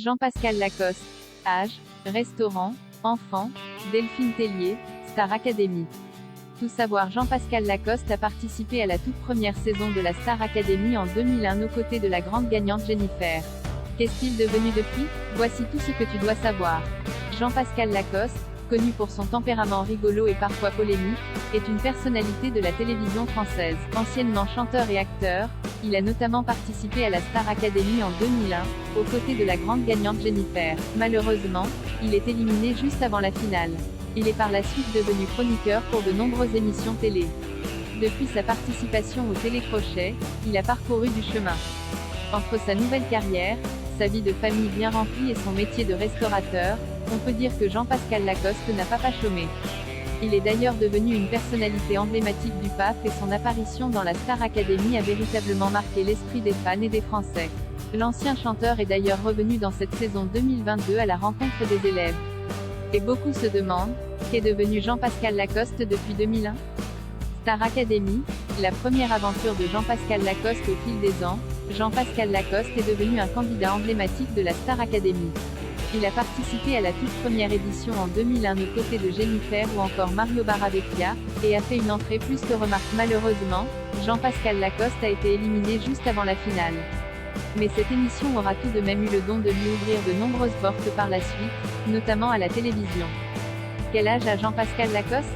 Jean-Pascal Lacoste. Âge, restaurant, enfant, Delphine Tellier, Star Academy. Tout savoir. Jean-Pascal Lacoste a participé à la toute première saison de la Star Academy en 2001 aux côtés de la grande gagnante Jennifer. Qu'est-il devenu depuis? Voici tout ce que tu dois savoir. Jean-Pascal Lacoste, connu pour son tempérament rigolo et parfois polémique, est une personnalité de la télévision française. Anciennement chanteur et acteur, il a notamment participé à la Star Academy en 2001, aux côtés de la grande gagnante Jennifer. Malheureusement, il est éliminé juste avant la finale. Il est par la suite devenu chroniqueur pour de nombreuses émissions télé. Depuis sa participation au Télécrochet, il a parcouru du chemin. Entre sa nouvelle carrière, sa vie de famille bien remplie et son métier de restaurateur, on peut dire que Jean-Pascal Lacoste n'a pas chômé. Il est d'ailleurs devenu une personnalité emblématique du PAF et son apparition dans la Star Academy a véritablement marqué l'esprit des fans et des Français. L'ancien chanteur est d'ailleurs revenu dans cette saison 2022 à la rencontre des élèves. Et beaucoup se demandent, qu'est devenu Jean-Pascal Lacoste depuis 2001? Star Academy, la première aventure de Jean-Pascal Lacoste au fil des ans. Jean-Pascal Lacoste est devenu un candidat emblématique de la Star Academy. Il a participé à la toute première édition en 2001 aux côtés de Jennifer ou encore Mario Barravecchia, et a fait une entrée plus que remarquable. Malheureusement, Jean-Pascal Lacoste a été éliminé juste avant la finale. Mais cette émission aura tout de même eu le don de lui ouvrir de nombreuses portes par la suite, notamment à la télévision. Quel âge a Jean-Pascal Lacoste?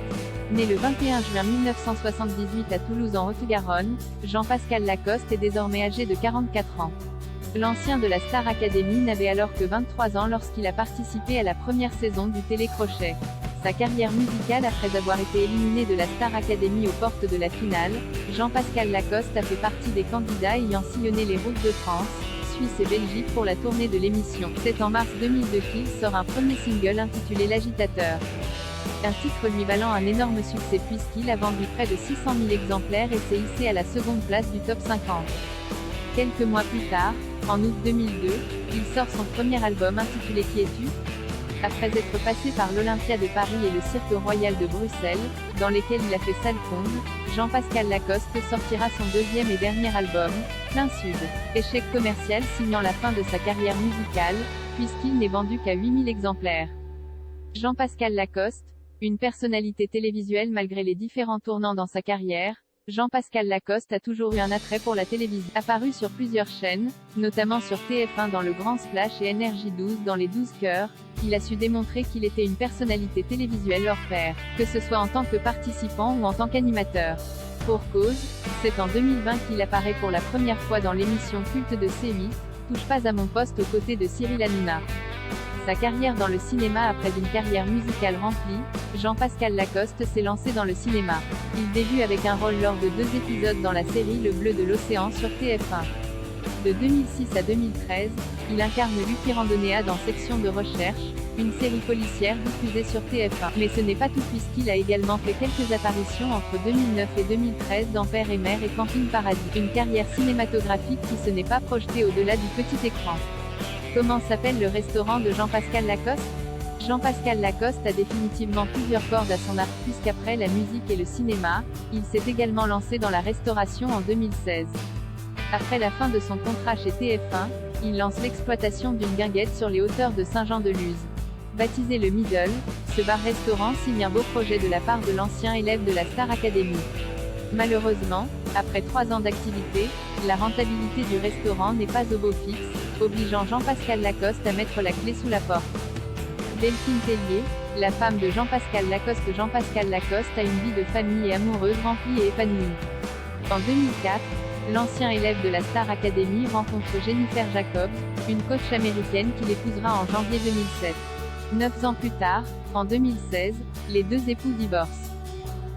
Né le 21 juin 1978 à Toulouse en Haute-Garonne, Jean-Pascal Lacoste est désormais âgé de 44 ans. L'ancien de la Star Academy n'avait alors que 23 ans lorsqu'il a participé à la première saison du Télécrochet. Sa carrière musicale. Après avoir été éliminé de la Star Academy aux portes de la finale, Jean-Pascal Lacoste a fait partie des candidats ayant sillonné les routes de France, Suisse et Belgique pour la tournée de l'émission. C'est en mars 2002 qu'il sort un premier single intitulé L'Agitateur. Un titre lui valant un énorme succès puisqu'il a vendu près de 600 000 exemplaires et s'est hissé à la seconde place du top 50. Quelques mois plus tard, en août 2002, il sort son premier album intitulé Qui es-tu? Après être passé par l'Olympia de Paris et le Cirque Royal de Bruxelles, dans lesquels il a fait salle comble, Jean-Pascal Lacoste sortira son deuxième et dernier album, Plein Sud. Échec commercial signant la fin de sa carrière musicale, puisqu'il n'est vendu qu'à 8000 exemplaires. Jean-Pascal Lacoste, une personnalité télévisuelle malgré les différents tournants dans sa carrière, Jean-Pascal Lacoste a toujours eu un attrait pour la télévision. Apparu sur plusieurs chaînes, notamment sur TF1 dans Le Grand Splash et NRJ12 dans Les 12 Cœurs, il a su démontrer qu'il était une personnalité télévisuelle hors pair, que ce soit en tant que participant ou en tant qu'animateur. Pour cause, c'est en 2020 qu'il apparaît pour la première fois dans l'émission culte de C8, Touche pas à mon poste aux côtés de Cyril Hanouna. Sa carrière dans le cinéma. Après une carrière musicale remplie, Jean-Pascal Lacoste s'est lancé dans le cinéma. Il débute avec un rôle lors de 2 épisodes dans la série Le Bleu de l'Océan sur TF1. De 2006 à 2013, il incarne Lucky Randonnéa dans Section de Recherche, une série policière diffusée sur TF1. Mais ce n'est pas tout puisqu'il a également fait quelques apparitions entre 2009 et 2013 dans Père et Mère et Camping Paradis. Une carrière cinématographique qui se n'est pas projetée au-delà du petit écran. Comment s'appelle le restaurant de Jean-Pascal Lacoste? Jean-Pascal Lacoste a définitivement plusieurs cordes à son arc puisqu'après la musique et le cinéma, il s'est également lancé dans la restauration en 2016. Après la fin de son contrat chez TF1, il lance l'exploitation d'une guinguette sur les hauteurs de Saint-Jean-de-Luz. Baptisé le Middle, ce bar-restaurant signe un beau projet de la part de l'ancien élève de la Star Academy. Malheureusement, après 3 ans d'activité, la rentabilité du restaurant n'est pas au beau fixe, obligeant Jean-Pascal Lacoste à mettre la clé sous la porte. Delphine Tellier, la femme de Jean-Pascal Lacoste. Jean-Pascal Lacoste a une vie de famille et amoureuse remplie et épanouie. En 2004, l'ancien élève de la Star Academy rencontre Jennifer Jacobs, une coach américaine qu'il épousera en janvier 2007. 9 ans plus tard, en 2016, les deux époux divorcent.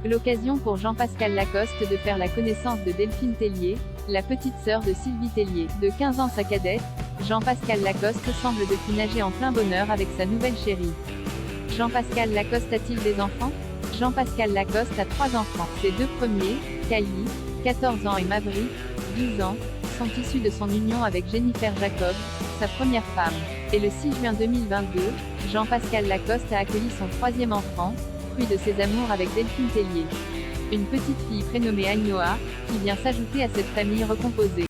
L'occasion pour Jean-Pascal Lacoste de faire la connaissance de Delphine Tellier, la petite sœur de Sylvie Tellier. De 15 ans sa cadette, Jean-Pascal Lacoste semble depuis nager en plein bonheur avec sa nouvelle chérie. Jean-Pascal Lacoste a-t-il des enfants? Jean-Pascal Lacoste a 3 enfants. Ses 2 premiers, Kylie, 14 ans et Maverick, 12 ans, sont issus de son union avec Jennifer Jacobs, sa première femme. Et le 6 juin 2022, Jean-Pascal Lacoste a accueilli son 3e enfant, fruit de ses amours avec Delphine Tellier. Une petite fille prénommée Agnoa, qui vient s'ajouter à cette famille recomposée.